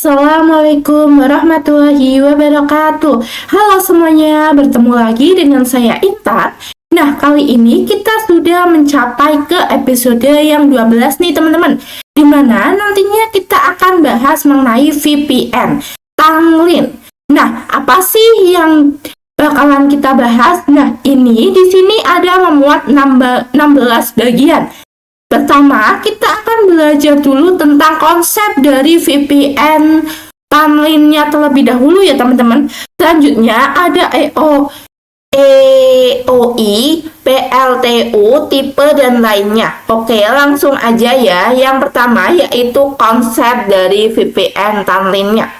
Assalamualaikum warahmatullahi wabarakatuh. Halo semuanya, bertemu lagi dengan saya Intan. Nah, kali ini kita sudah mencapai ke episode yang 12 nih teman-teman, dimana nantinya kita akan bahas mengenai VPN, Tanglin. Nah, apa sih yang bakalan kita bahas? Nah, ini di sini ada memuat 16 bagian. Pertama, kita akan belajar dulu tentang konsep dari VPN Tanglin-nya terlebih dahulu ya teman-teman. Selanjutnya ada EOI, PLTU, tipe dan lainnya. Oke, langsung aja ya. Yang pertama yaitu konsep dari VPN Tanglin-nya.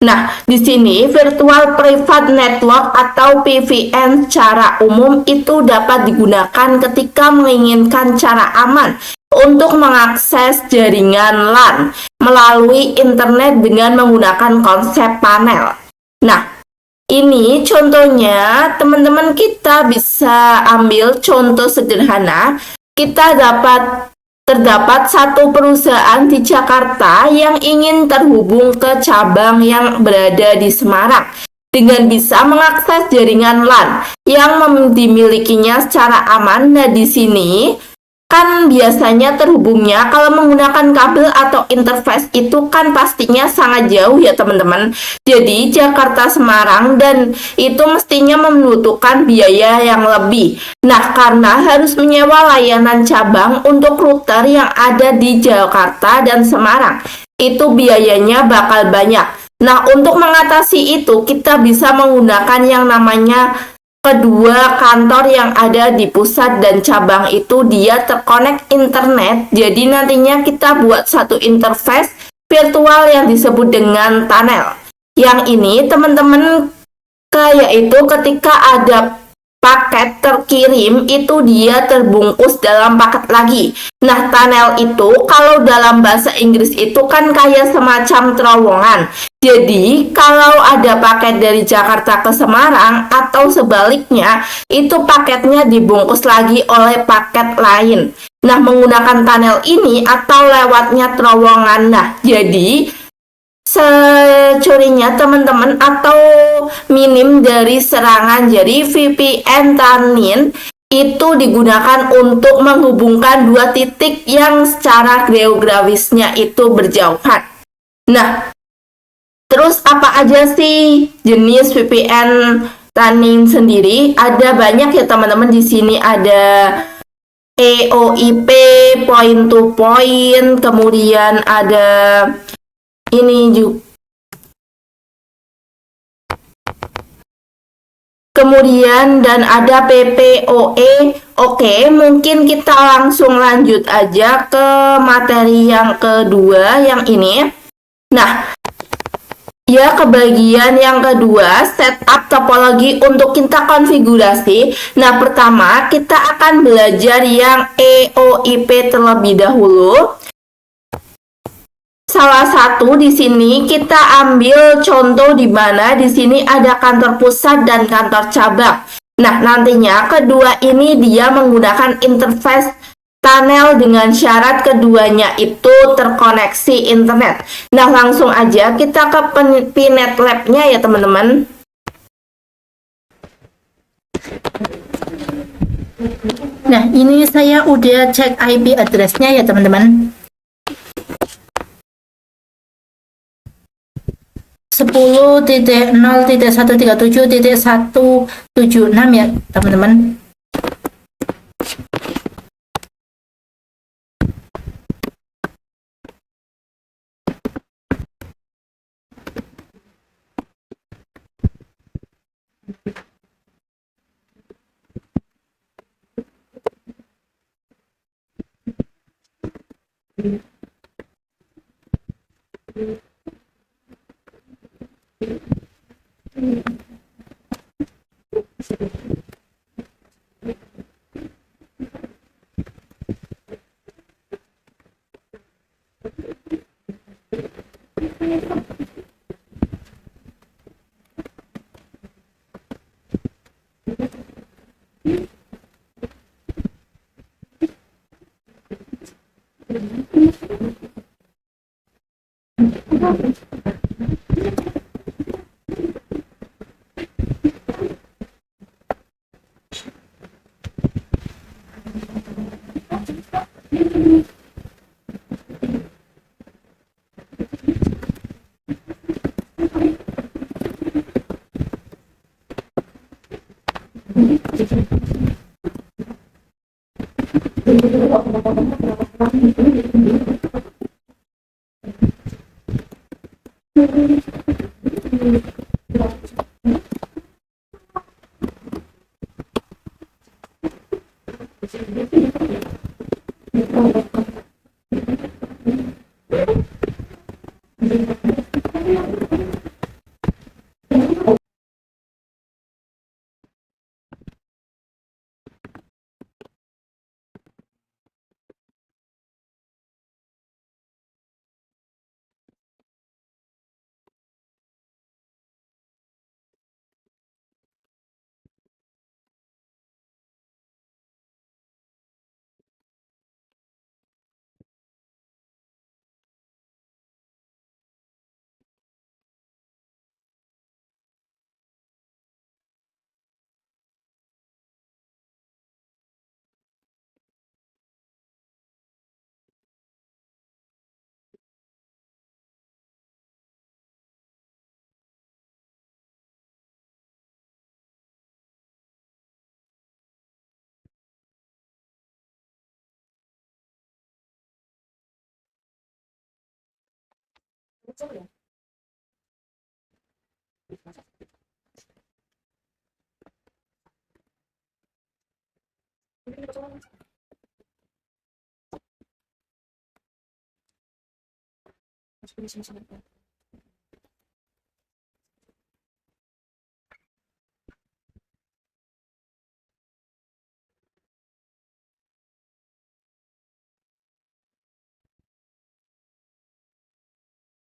Nah, di sini Virtual Private Network atau PVN secara umum itu dapat digunakan ketika menginginkan cara aman untuk mengakses jaringan LAN melalui internet dengan menggunakan konsep panel. Nah, ini contohnya teman-teman kita bisa ambil contoh sederhana. Terdapat satu perusahaan di Jakarta yang ingin terhubung ke cabang yang berada di Semarang dengan bisa mengakses jaringan LAN yang dimilikinya secara aman. Nah, di sini kan biasanya terhubungnya kalau menggunakan kabel atau interface itu kan pastinya sangat jauh ya teman-teman. Jadi Jakarta Semarang dan itu mestinya membutuhkan biaya yang lebih. Nah, karena harus menyewa layanan cabang untuk router yang ada di Jakarta dan Semarang, itu biayanya bakal banyak. Nah, untuk mengatasi itu kita bisa menggunakan yang namanya kedua kantor yang ada di pusat dan cabang itu dia terkonek internet. Jadi nantinya kita buat satu interface virtual yang disebut dengan tunnel. Yang ini teman-teman yaitu ketika ada paket terkirim itu dia terbungkus dalam paket lagi. Nah, tunnel itu kalau dalam bahasa Inggris itu kan kayak semacam terowongan. Jadi, kalau ada paket dari Jakarta ke Semarang atau sebaliknya, itu paketnya dibungkus lagi oleh paket lain. Nah, menggunakan tunnel ini atau lewatnya terowongan. Nah, jadi securinya teman-teman atau minim dari serangan. Jadi VPN Tanglin itu digunakan untuk menghubungkan dua titik yang secara geografisnya itu berjauhan. Nah, terus apa aja sih jenis VPN Tanglin sendiri? Ada banyak ya teman-teman. Di sini ada EOIP, point to point, kemudian ada ini juga. Kemudian dan ada PPOE. Oke, mungkin kita langsung lanjut aja ke materi yang kedua yang ini. Nah, ya, ke bagian yang kedua, setup topologi untuk kita konfigurasi. Nah, pertama kita akan belajar yang EOIP terlebih dahulu. Salah satu di sini kita ambil contoh di mana di sini ada kantor pusat dan kantor cabang. Nah, nantinya kedua ini dia menggunakan interface tunnel dengan syarat keduanya itu terkoneksi internet. Nah, langsung aja kita ke Pinet Lab-nya ya teman-teman. Nah, ini saya udah cek IP address-nya ya teman-teman. 10.0.137.176 ya teman-teman.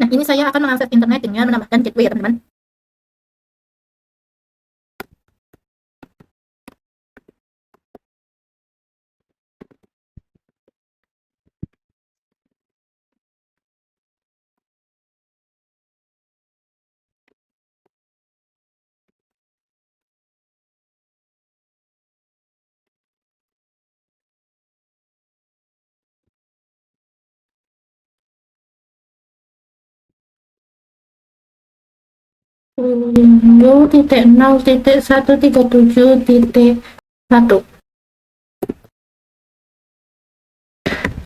Nah, ini saya akan mengakses internet dengan menambahkan gateway ya teman-teman. Titik 0.137.1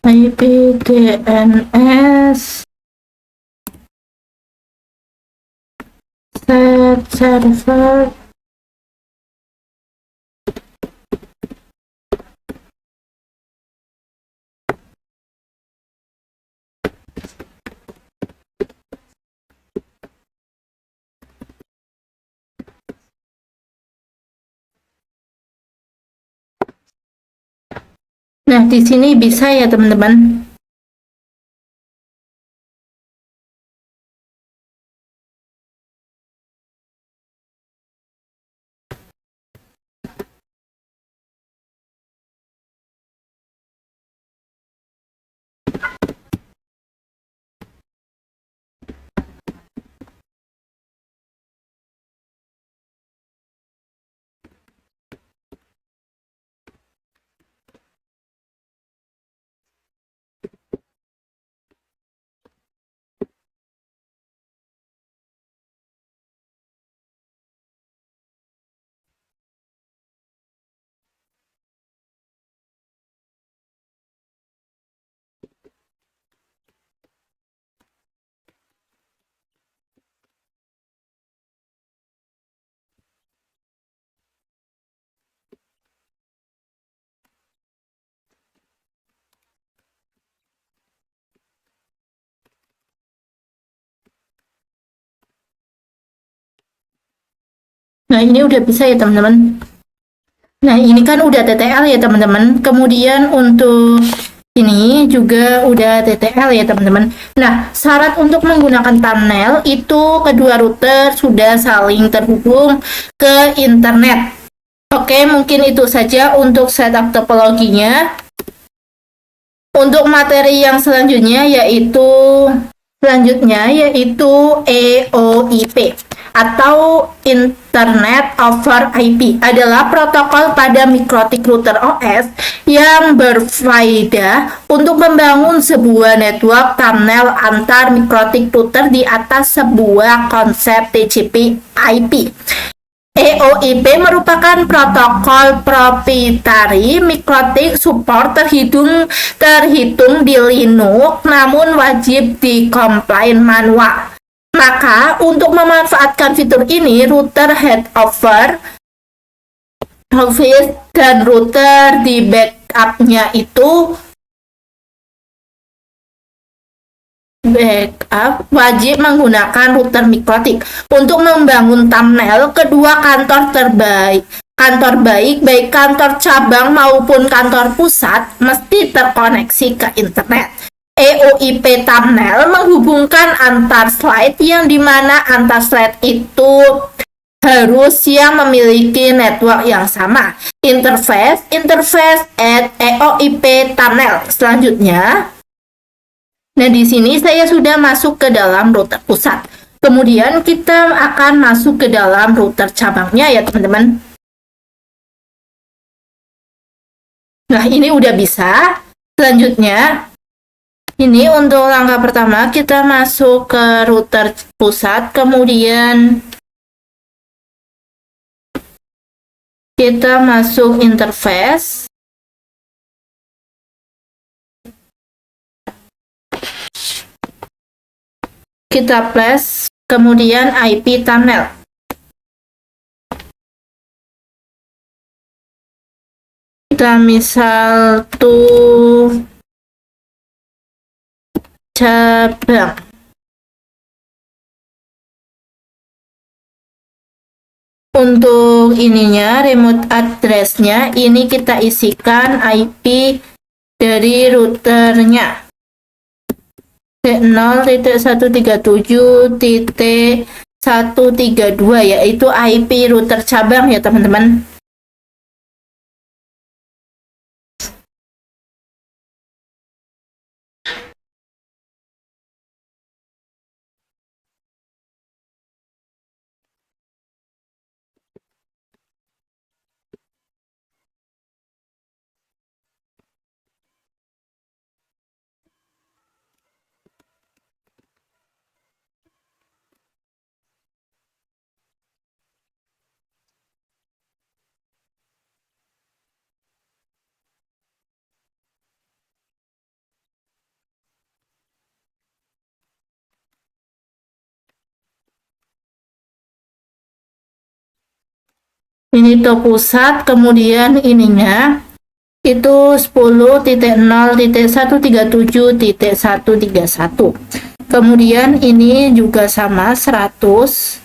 IP DNS set server Nah, di sini bisa ya teman-teman. Nah, ini udah bisa ya teman-teman. Nah, ini kan udah TTL ya teman-teman. Kemudian untuk ini juga udah TTL ya teman-teman. Nah, syarat untuk menggunakan tunnel itu kedua router sudah saling terhubung ke internet. Oke, mungkin itu saja untuk setup topologinya. Untuk materi yang selanjutnya yaitu EOIP atau Internet over IP adalah protokol pada mikrotik router OS yang berfaedah untuk membangun sebuah network thumbnail antar mikrotik router di atas sebuah konsep TCP/IP. EOIP merupakan protokol proprietary mikrotik support terhitung di Linux, namun wajib di-compile manual. Maka, untuk memanfaatkan fitur ini, router head over office dan router di backupnya itu wajib menggunakan router mikrotik untuk membangun thumbnail. Kedua kantor baik baik kantor cabang maupun kantor pusat mesti terkoneksi ke internet. EOIP thumbnail menghubungkan antar slide yang dimana antar slide itu harus yang memiliki network yang sama. Interface at EOIP thumbnail. Selanjutnya, nah, di sini saya sudah masuk ke dalam router pusat. Kemudian kita akan masuk ke dalam router cabangnya ya, teman-teman. Nah, ini udah bisa. Selanjutnya, ini untuk langkah pertama, kita masuk ke router pusat. Kemudian, kita masuk interface. Kita plus, kemudian IP thumbnail. Kita misal tuh cabang. Untuk ininya, remote address-nya, ini kita isikan IP dari routernya. 0.137.132, yaitu IP router cabang ya, teman-teman. Ini top pusat, kemudian ininya itu 10.0.137.131. Kemudian ini juga sama 100.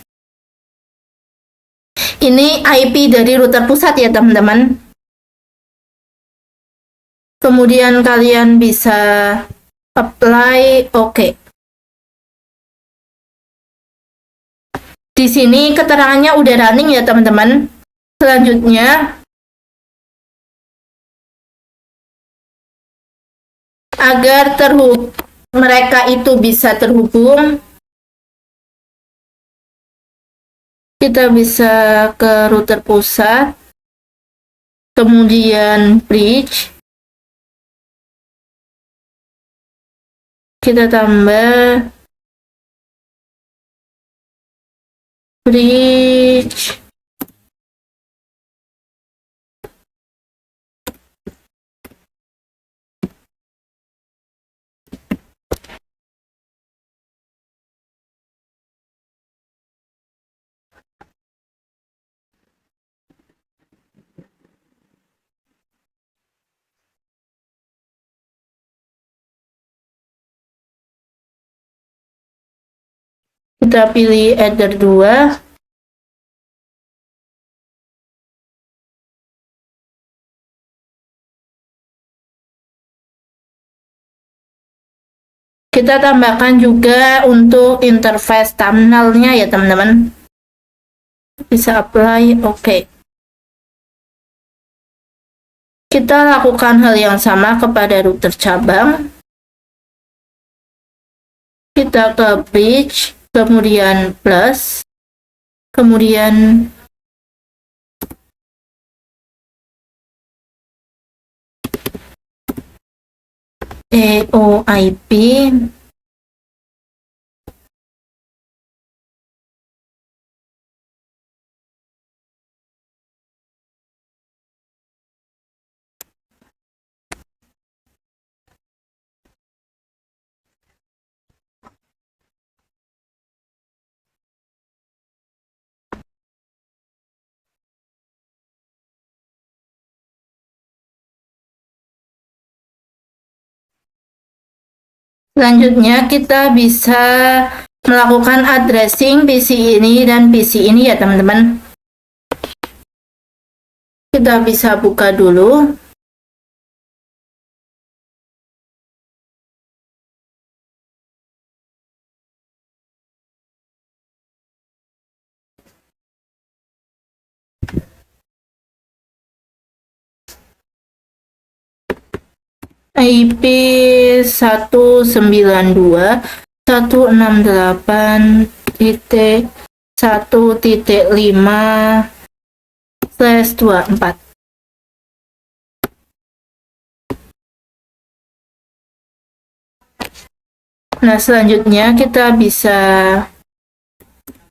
Ini IP dari router pusat ya, teman-teman. Kemudian kalian bisa apply oke. Di sini keterangannya udah running ya, teman-teman. Selanjutnya, agar mereka itu bisa terhubung, kita bisa ke router pusat, kemudian bridge, kita tambah bridge. Kita pilih header 2. Kita tambahkan juga untuk interface thumbnailnya ya, teman-teman. Bisa apply oke. Kita lakukan hal yang sama kepada router cabang. Kita ke bridge, kemudian plus, kemudian EOIP, selanjutnya kita bisa melakukan addressing PC ini dan PC ini ya teman-teman. Kita bisa buka dulu. IP 192.168.1.5/24. Nah, selanjutnya kita bisa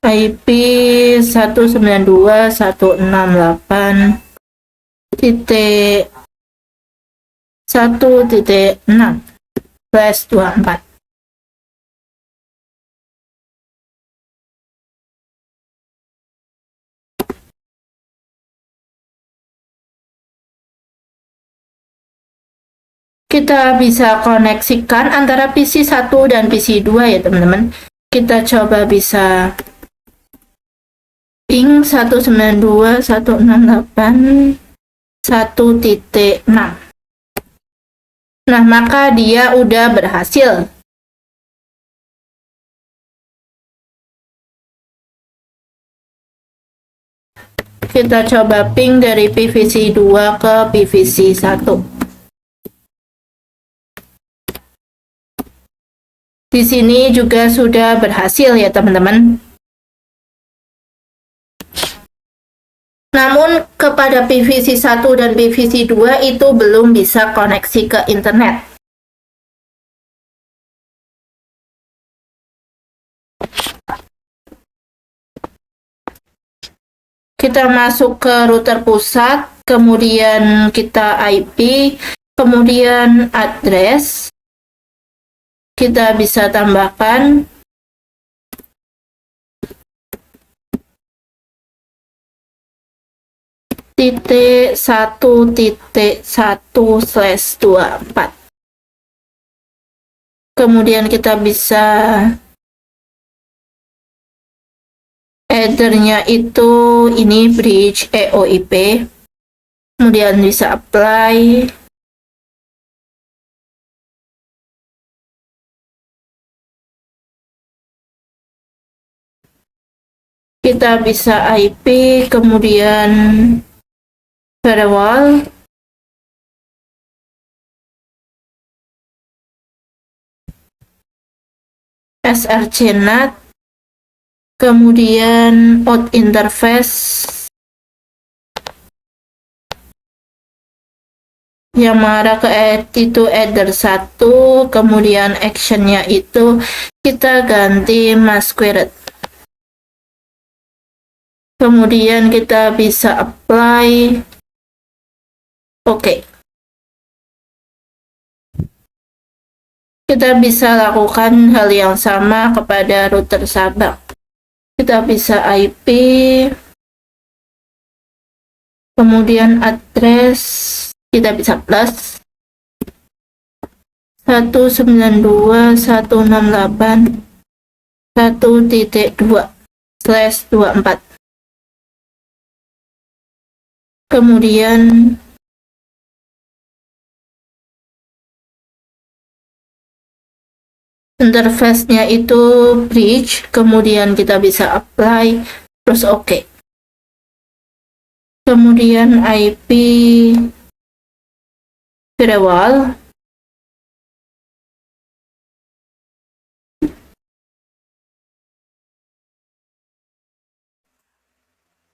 IP 192.168.1.6/24. Kita bisa koneksikan antara PC 1 dan PC 2 ya teman-teman. Kita coba bisa ping 192.168.1.6. Nah, maka dia udah berhasil. Kita coba ping dari PVC 2 ke PVC 1. Di sini juga sudah berhasil ya teman-teman. Namun kepada PVC 1 dan PVC 2 itu belum bisa koneksi ke internet. Kita masuk ke router pusat, kemudian kita IP, kemudian address. Kita bisa tambahkan .1.1/24. Kemudian kita bisa headernya itu ini bridge EOIP. Kemudian bisa apply. Kita bisa IP, kemudian firewall, srcnet, kemudian out interface yang mengarah ke itu header 1, kemudian actionnya itu kita ganti masquerade. Kemudian kita bisa apply. Oke. Kita bisa lakukan hal yang sama kepada router Sabang. Kita bisa IP, kemudian address, kita bisa plus 192.168.1.2/24. Kemudian interface-nya itu bridge, kemudian kita bisa apply, terus oke. Kemudian IP firewall,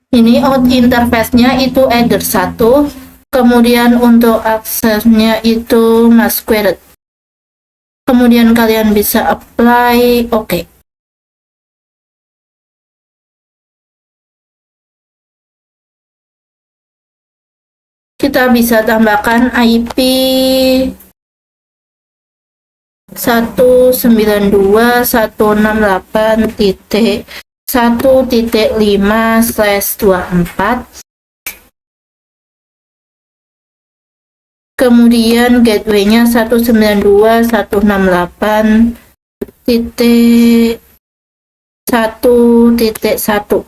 Ini out interface-nya itu adder 1, kemudian untuk aksesnya itu masquerade. Kemudian kalian bisa apply, oke. Kita bisa tambahkan IP 192.168.1.5/24. Kemudian gateway-nya 192.168.1.1.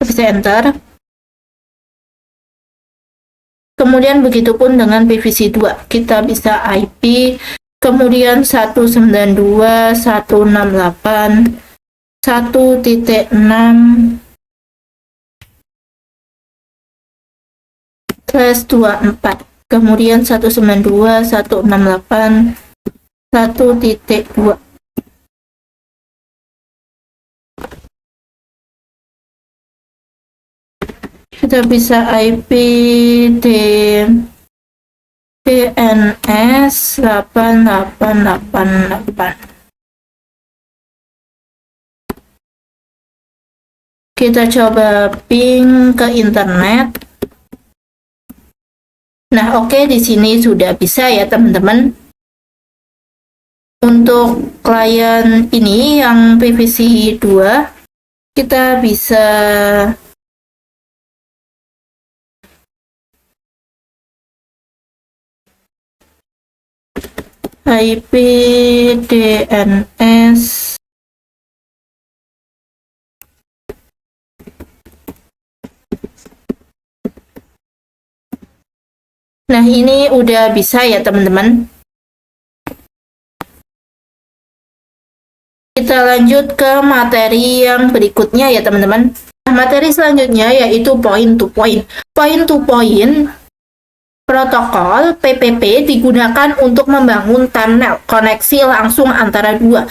Bisa enter. Kemudian begitupun dengan PVC 2. Kita bisa IP, kemudian 192.168.1.6/24. Kemudian 192.168.1.2. Kita bisa IP DNS 8888. Kita coba ping ke internet. Nah, oke, di sini sudah bisa ya, teman-teman. Untuk klien ini yang PVC 2, kita bisa IP DNS Nah, ini udah bisa ya, teman-teman. Kita lanjut ke materi yang berikutnya ya, teman-teman. Nah, materi selanjutnya yaitu point to point. Point to point protokol PPP digunakan untuk membangun tunnel koneksi langsung antara dua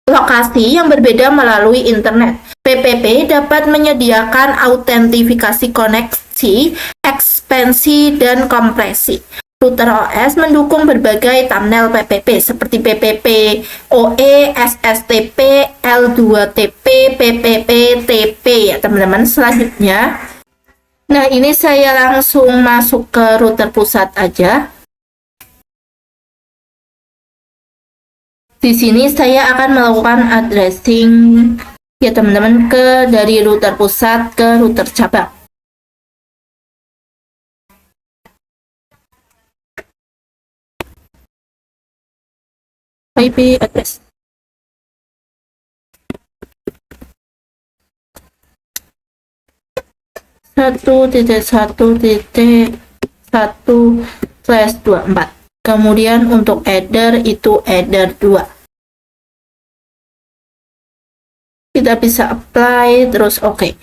lokasi yang berbeda melalui internet. PPP dapat menyediakan autentifikasi koneksi, ekspansi, dan kompresi. Router OS mendukung berbagai tunnel PPP seperti PPP OE, SSTP, L2TP, PPP, TP ya, teman-teman. Selanjutnya, nah, ini saya langsung masuk ke router pusat aja. Di sini saya akan melakukan addressing ya, teman-teman, dari router pusat ke router cabang. IP address. satu titik 1.1/24. Kemudian untuk header itu header 2. Kita bisa apply terus oke.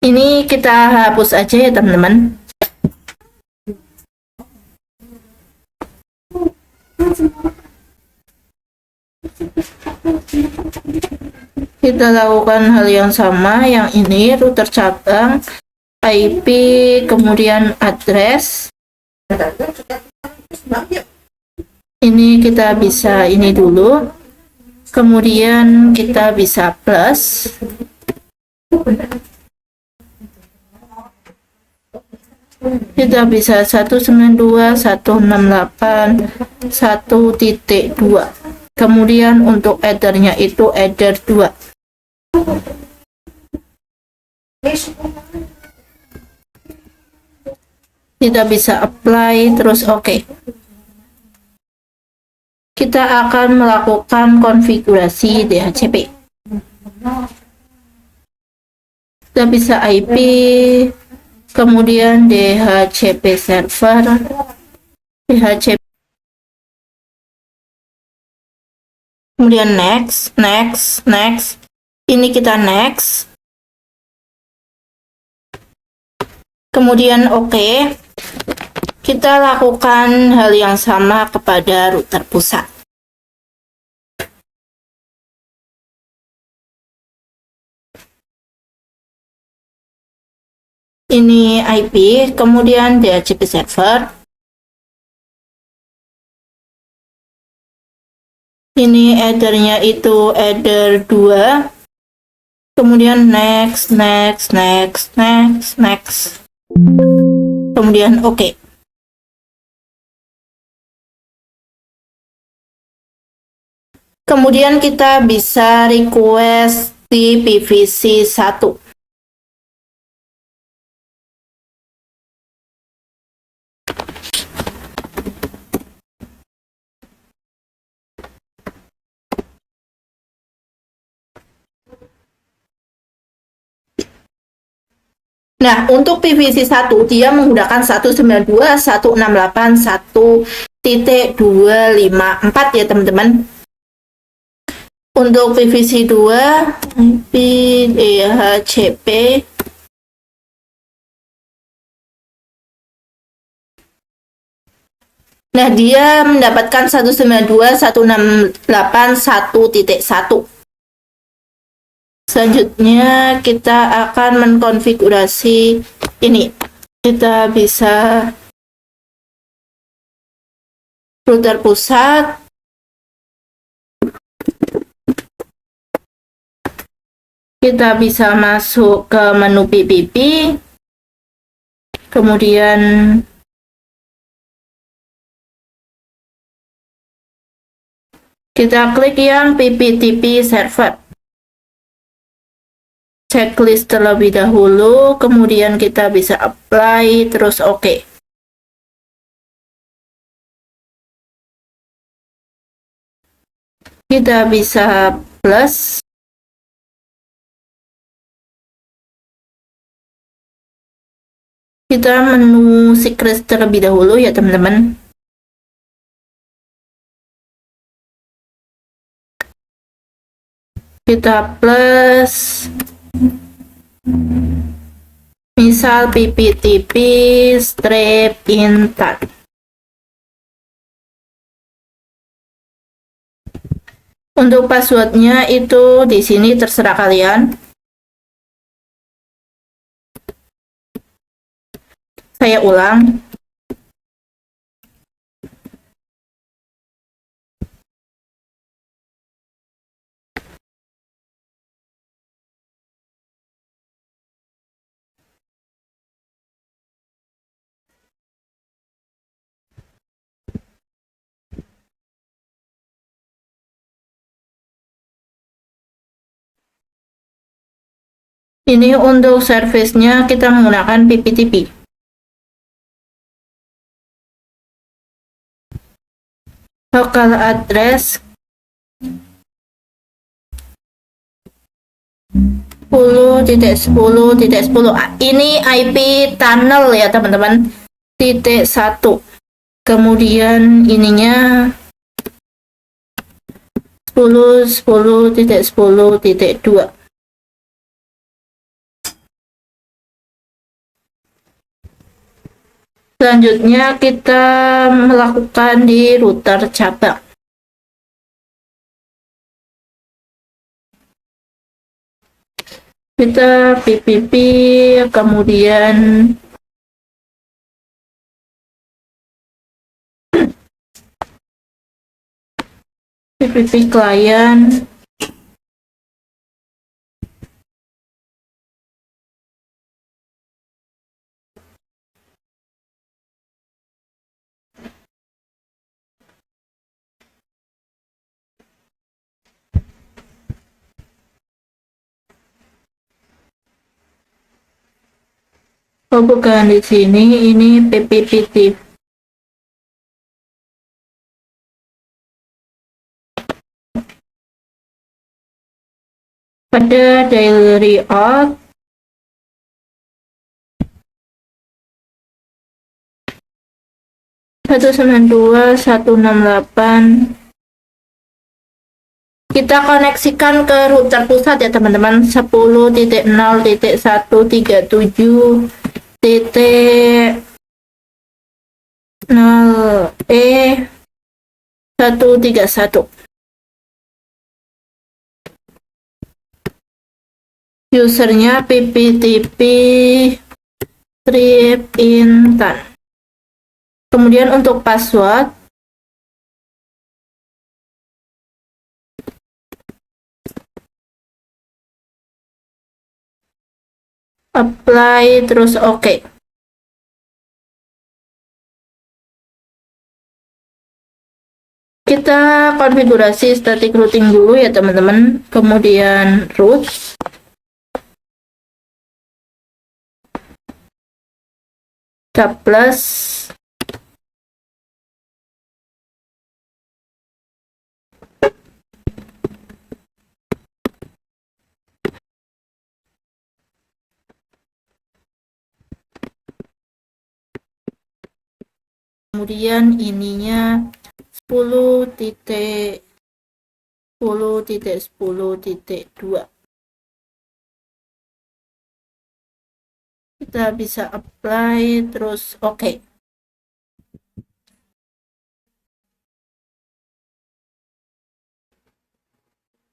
Ini kita hapus aja ya, teman-teman. Kita lakukan hal yang sama, yang ini router cabang, IP, kemudian address. Ini kita bisa ini dulu, kemudian kita bisa plus. Kita bisa 192.168.1.2. Kemudian untuk headernya itu header 2. Kita bisa apply terus oke. Kita akan melakukan konfigurasi DHCP. Kita bisa IP, kemudian DHCP server, DHCP, kemudian next. Ini kita next. kemudian oke. Kita lakukan hal yang sama kepada router pusat. Ini IP, kemudian DHCP server. Ini headernya itu header 2. Kemudian next. Kemudian oke. Kemudian kita bisa request di PVC 1. Nah, untuk PVC 1 dia menggunakan 192.168.1.254 ya teman-teman. Untuk PVC 2 IP DHCP nah, dia mendapatkan 192.168.1.1. Selanjutnya kita akan mengkonfigurasi ini. Kita bisa router pusat, kita bisa masuk ke menu PPP, kemudian kita klik yang PPTP server. Checklist terlebih dahulu, kemudian kita bisa apply, terus oke. Kita bisa plus. Kita menu secret terlebih dahulu ya teman-teman. Kita plus. Misal PPTP strip intar. Untuk passwordnya itu di sini terserah kalian. Saya ulang. Ini untuk servicenya kita menggunakan PPTP. Local address 10.10.10. Ini IP tunnel ya teman-teman. Titik 1. Kemudian ininya 10.10.10.2. Selanjutnya kita melakukan di router cabang. Kita PPP, kemudian PPP klien, oh bukan di sini, ini PPPT. Pada daily out satu 192.168 kita koneksikan ke router pusat ya teman-teman. 10.0.137 titik 0E131. Usernya pptp strip intan. Kemudian untuk password apply terus oke. Kita konfigurasi static routing dulu ya teman-teman. Kemudian root. Tab plus. Kemudian ininya 10.10.10.2. Kita bisa apply terus oke.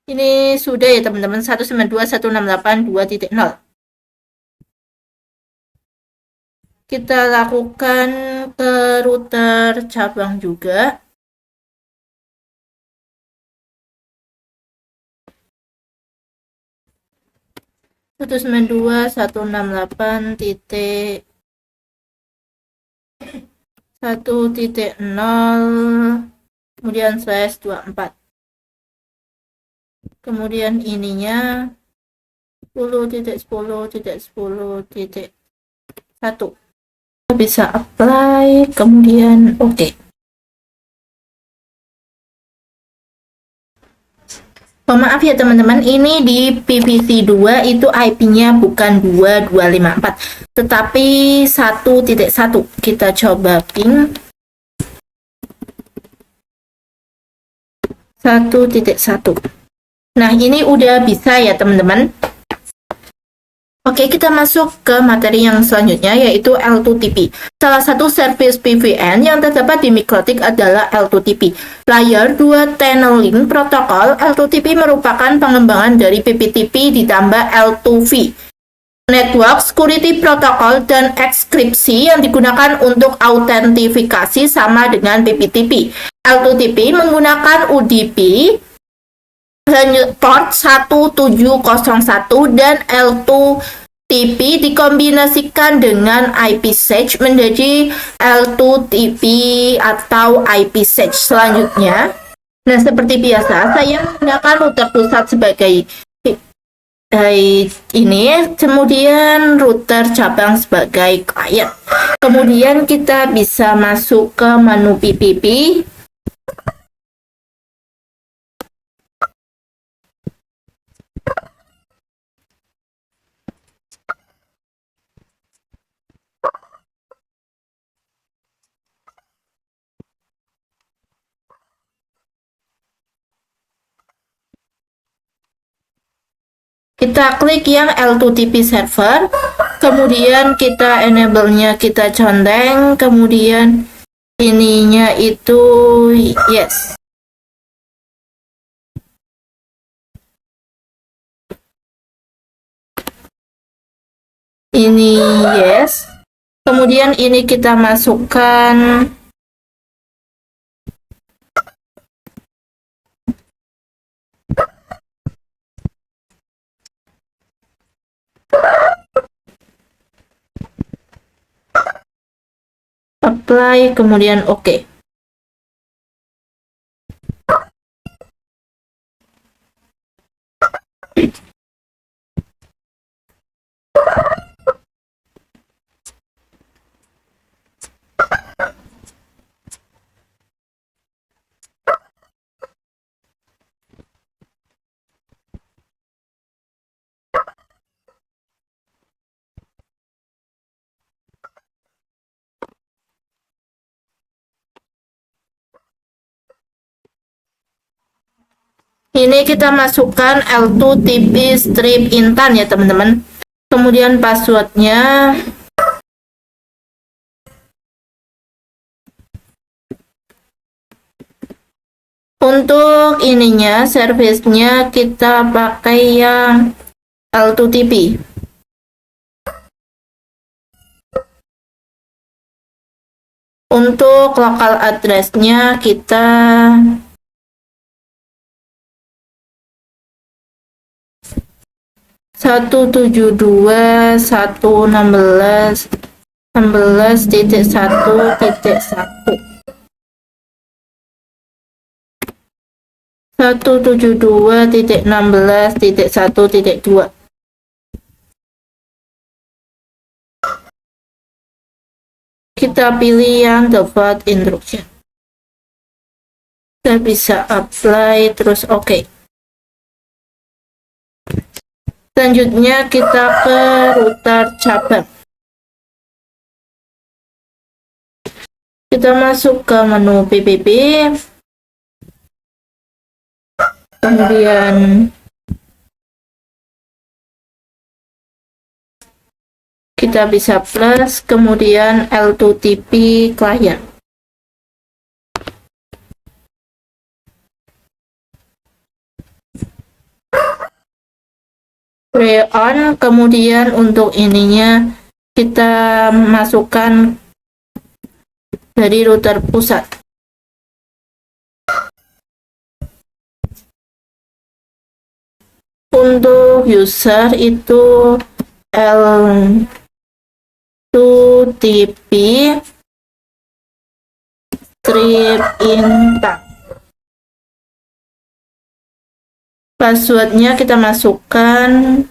Ini sudah ya teman-teman, 192.168.2.0. Kita lakukan ke router cabang juga. Satu 192.1.0 kemudian /24. Kemudian ininya 10.10.10.1. Bisa apply, kemudian oke. Maaf ya teman-teman, ini di PVC2 itu IP-nya bukan 2254, tetapi 1.1. Kita coba ping 1.1. Nah, ini udah bisa ya teman-teman. Oke, kita masuk ke materi yang selanjutnya, yaitu L2TP. Salah satu service PVN yang terdapat di Mikrotik adalah L2TP. Layer 2 Tunneling Protocol, L2TP merupakan pengembangan dari PPTP ditambah L2V. Network Security Protocol dan ekskripsi yang digunakan untuk autentifikasi sama dengan PPTP. L2TP menggunakan UDP, port 1701 dan L2TP dikombinasikan dengan IPsec menjadi L2TP atau IPsec selanjutnya. Nah, seperti biasa saya menggunakan router pusat sebagai ini, kemudian router cabang sebagai klien. Kemudian kita bisa masuk ke menu PPP. Kita klik yang L2TP server, kemudian kita enable-nya kita conteng, kemudian ininya itu yes. Ini yes. Kemudian ini kita masukkan apply, kemudian oke. Ini kita masukkan L2TP strip intan ya teman-teman. Kemudian passwordnya Untuk ininya, service-nya kita pakai yang L2TP. Untuk local address-nya kita satu tujuh dua satu enam belas 16.1.1 172.16.1.2. Kita pilih yang default instruction. Kita bisa apply terus oke. Selanjutnya kita ke router cabang. Kita masuk ke menu PPP. Kemudian kita bisa plus, kemudian L2TP client. On, kemudian untuk ininya kita masukkan dari router pusat. Untuk user itu L2TP strip intact. Passwordnya kita masukkan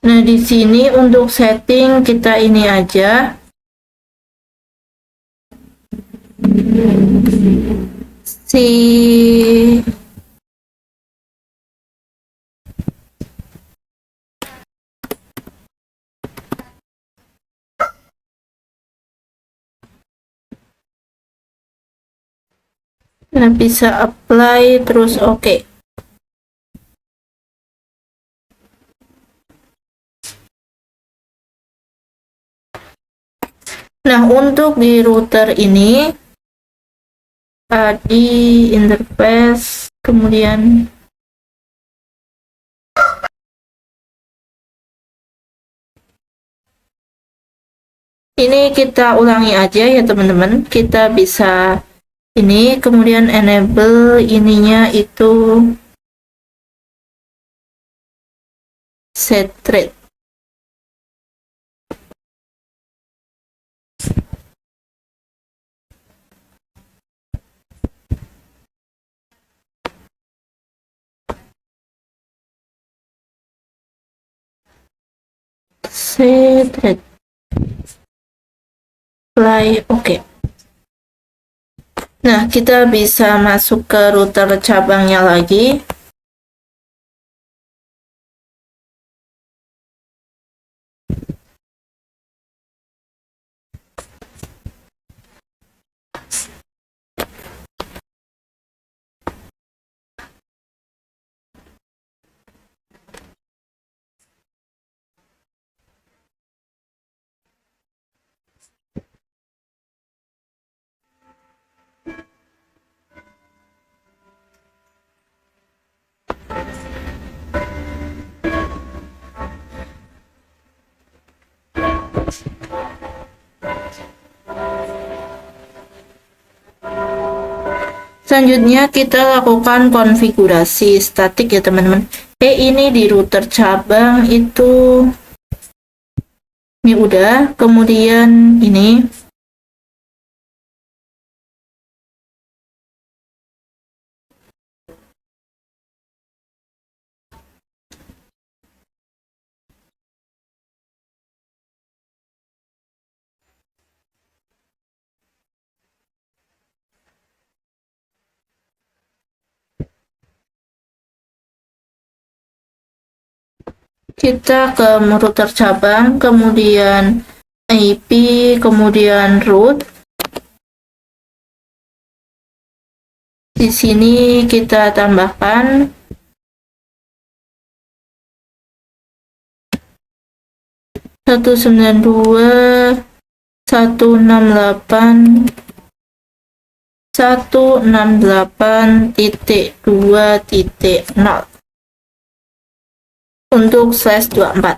Nah, di sini untuk setting kita ini aja. Nah, bisa apply terus oke. Nah, untuk di router ini di interface, kemudian ini kita ulangi aja ya teman-teman. Kita bisa ini, kemudian enable ininya itu set rate. Set rate. Apply oke. Nah, kita bisa masuk ke router cabangnya lagi. Selanjutnya kita lakukan konfigurasi statik ya teman-teman. Ini di router cabang itu ini udah, kemudian ini Kita ke router cabang, kemudian IP, kemudian root. Di sini kita tambahkan 192.168.2.0 untuk /24.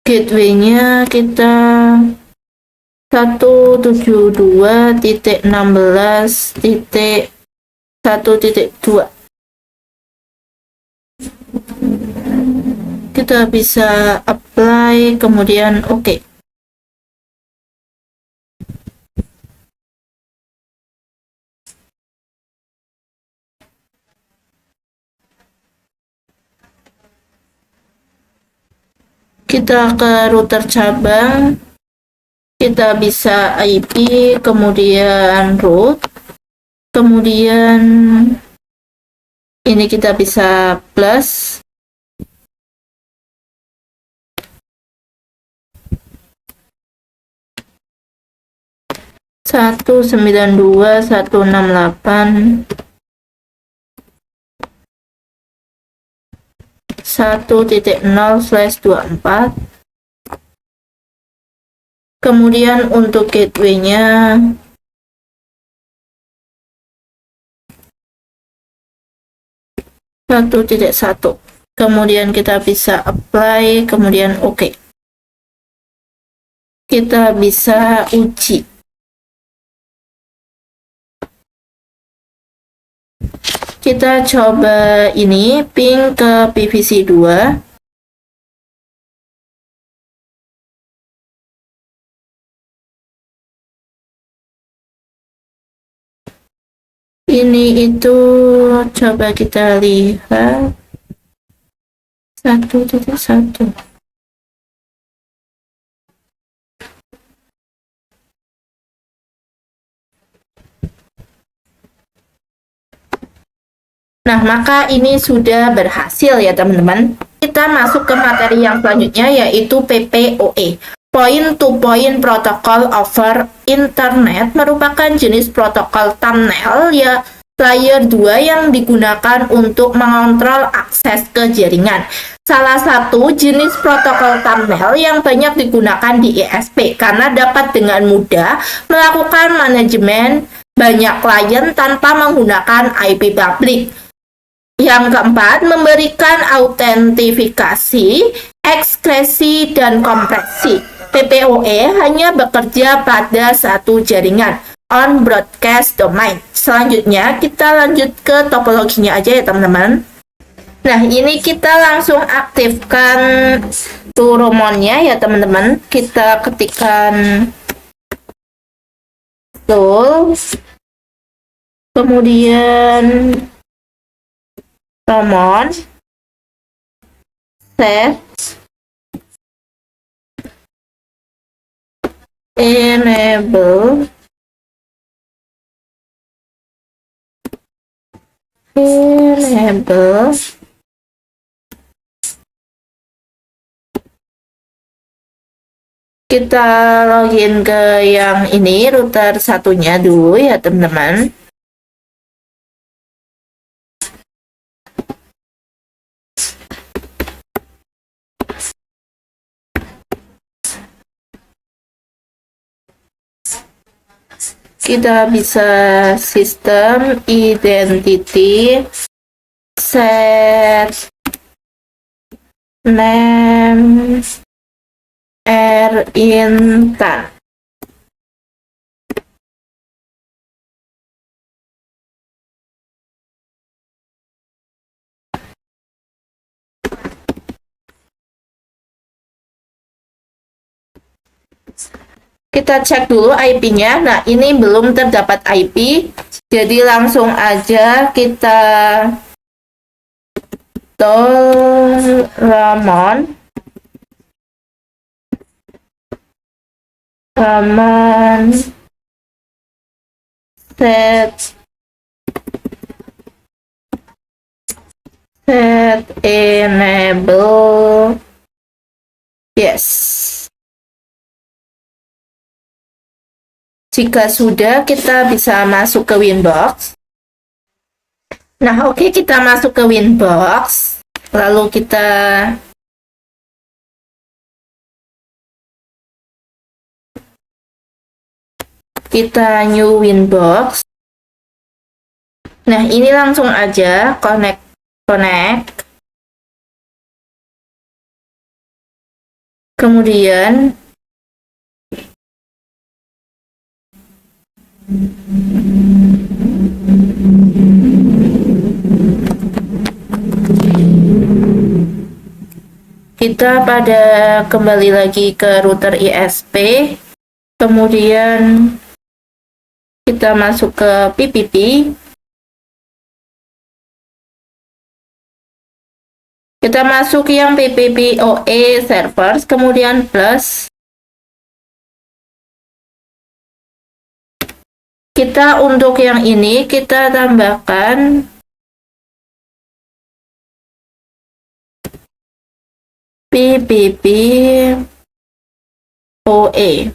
Gateway-nya kita 172.16.1.2. Kita bisa apply, kemudian oke. Kita ke router cabang, kita bisa IP, kemudian root, kemudian ini kita bisa plus, satu sembilan dua satu enam delapan 1.0/24. Kemudian untuk gateway-nya satu. Kemudian kita bisa apply, kemudian oke. Kita bisa uji. Kita coba ini ping ke PVC 2. Ini itu coba kita lihat 1.1. Nah, maka ini sudah berhasil ya teman-teman. Kita masuk ke materi yang selanjutnya, yaitu PPOE. Point-to-Point Protocol over Internet merupakan jenis protokol thumbnail ya layer 2 yang digunakan untuk mengontrol akses ke jaringan. Salah satu jenis protokol thumbnail yang banyak digunakan di ISP karena dapat dengan mudah melakukan manajemen banyak klien tanpa menggunakan IP publik. Yang keempat, memberikan autentifikasi, ekskresi, dan kompresi. PPOE hanya bekerja pada satu jaringan, on broadcast domain. Selanjutnya, kita lanjut ke topologinya aja ya teman-teman. Nah, ini kita langsung aktifkan turumonnya ya teman-teman. Kita ketikkan tool, kemudian Romon, set, enable, kita login ke yang ini, router satunya dulu ya teman-teman. Kita bisa sistem identity, set name intan. Kita cek dulu IP-nya. Nah, ini belum terdapat IP. Jadi langsung aja kita Ramon set enable yes. Jika sudah, kita bisa masuk ke Winbox. Nah, oke, kita masuk ke Winbox. Lalu kita new Winbox. Nah, ini langsung aja connect. Kemudian kita kembali lagi ke router ISP, kemudian kita masuk ke PPP, kita masuk yang PPP OE servers, kemudian plus. Kita untuk yang ini kita tambahkan PPP OE.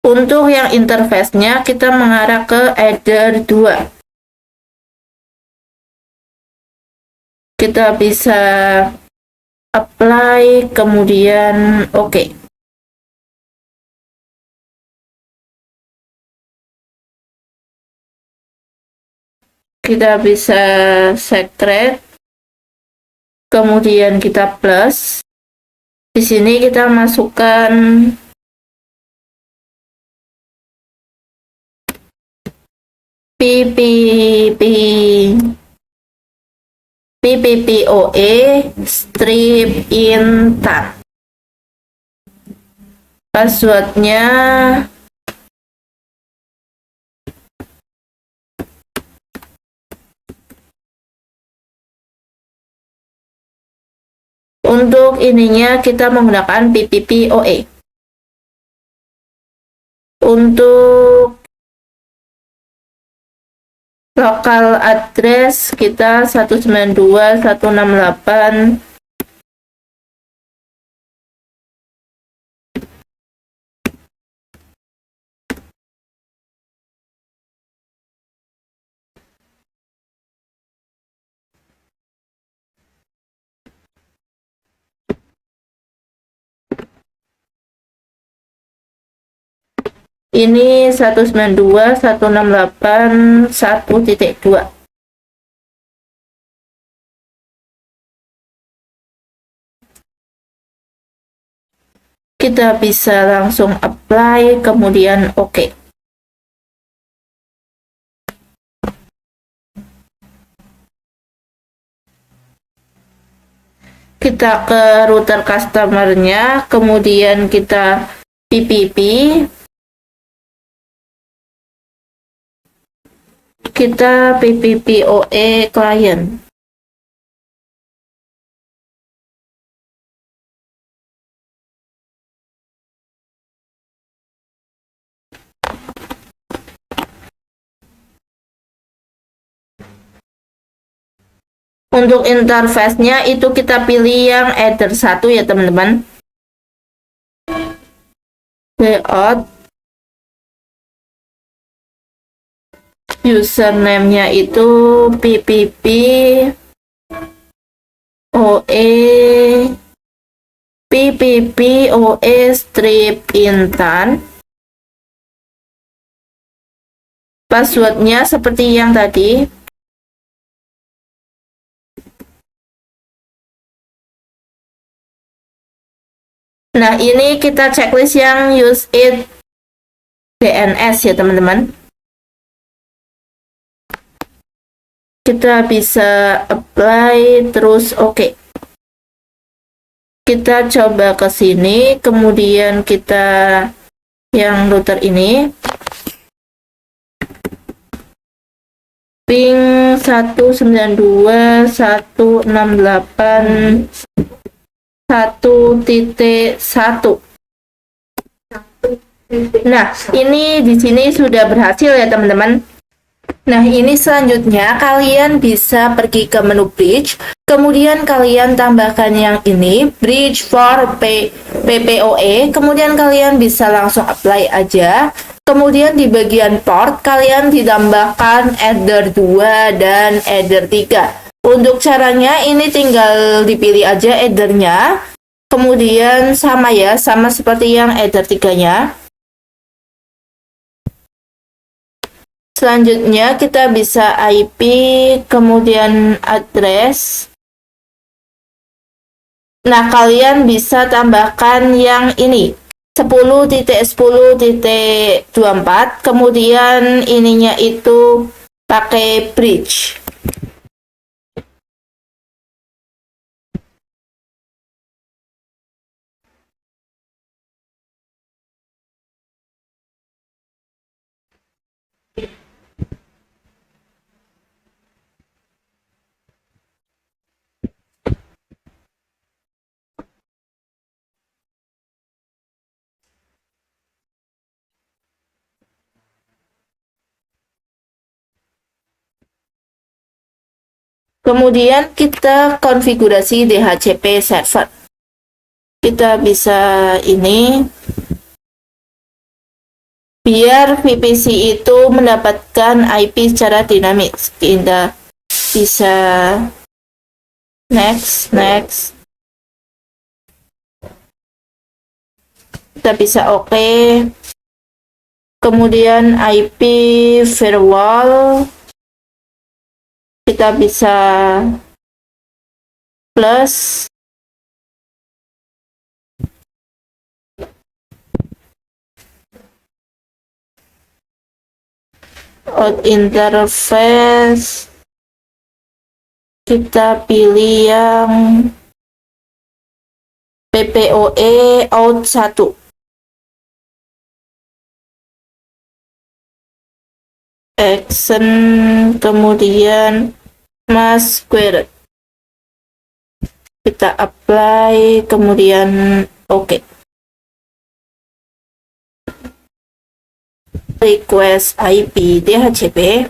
Untuk yang interface-nya kita mengarah ke header 2. Kita bisa apply, kemudian oke. Kita bisa secret, kemudian kita plus. Di sini kita masukkan PPPoE strip in tab. Passwordnya untuk ininya kita menggunakan PPPoE. Untuk local address kita 192.168. Ini 192.168.1.2. Kita bisa langsung apply, kemudian oke. Kita ke router customer-nya, kemudian kita PPP. Kita PPPoE client. Untuk interface-nya itu kita pilih yang header 1 ya teman-teman. Layout. Username-nya itu PPPoE strip intan. Passwordnya seperti yang tadi. Nah, ini kita checklist yang use it DNS ya teman-teman. Kita bisa apply terus oke. Kita coba ke sini, kemudian kita yang router ini ping 192.168.1.1. Nah, ini di sini sudah berhasil ya teman-teman. Nah, ini selanjutnya kalian bisa pergi ke menu bridge, kemudian kalian tambahkan yang ini, bridge for PPOE, kemudian kalian bisa langsung apply aja. Kemudian di bagian port, kalian ditambahkan header 2 dan header 3. Untuk caranya, ini tinggal dipilih aja headernya, kemudian sama ya, sama seperti yang header 3-nya. Selanjutnya kita bisa IP, kemudian address. Nah, kalian bisa tambahkan yang ini, 10.10.24, kemudian ininya itu pakai bridge. Kemudian kita konfigurasi DHCP server. Kita bisa ini, biar VPC itu mendapatkan IP secara dinamis. Kita bisa next. Kita bisa oke. Kemudian IP firewall. Kita bisa plus. Out interface. Kita pilih yang PPOE out 1. Action, kemudian mask squared. Kita apply, kemudian oke. Request IP DHCP.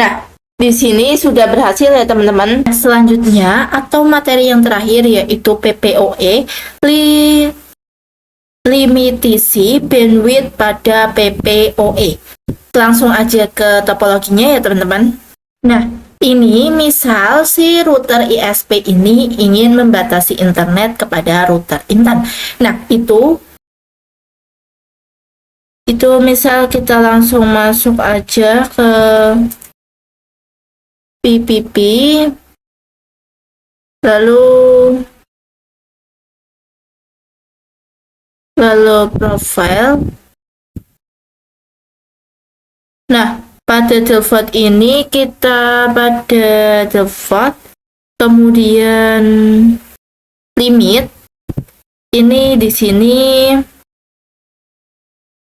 Nah, di sini sudah berhasil ya teman-teman. Selanjutnya atau materi yang terakhir yaitu PPOE, limitasi bandwidth pada PPOE. Langsung aja ke topologinya ya teman-teman. Nah, ini misal si router ISP ini ingin membatasi internet kepada router Intan. Nah, itu misal kita langsung masuk aja ke PPP, lalu profile. Nah, pada default ini kita pada default, kemudian limit. Ini di sini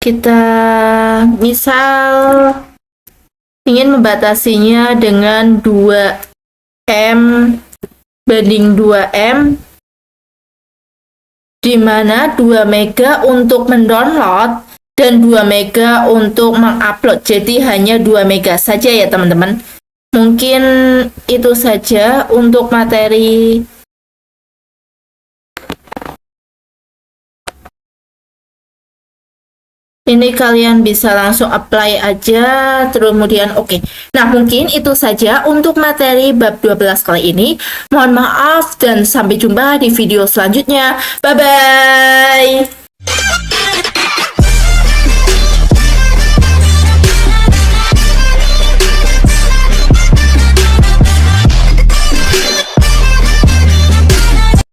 kita misal ingin membatasinya dengan 2M banding 2M, di mana 2 mega untuk mendownload dan 2 mega untuk mengupload. Jadi hanya 2 mega saja ya teman-teman. Mungkin itu saja untuk materi ini, kalian bisa langsung apply aja, terus kemudian oke. Nah, mungkin itu saja untuk materi bab 12 kali ini. Mohon maaf dan sampai jumpa di video selanjutnya. Bye-bye!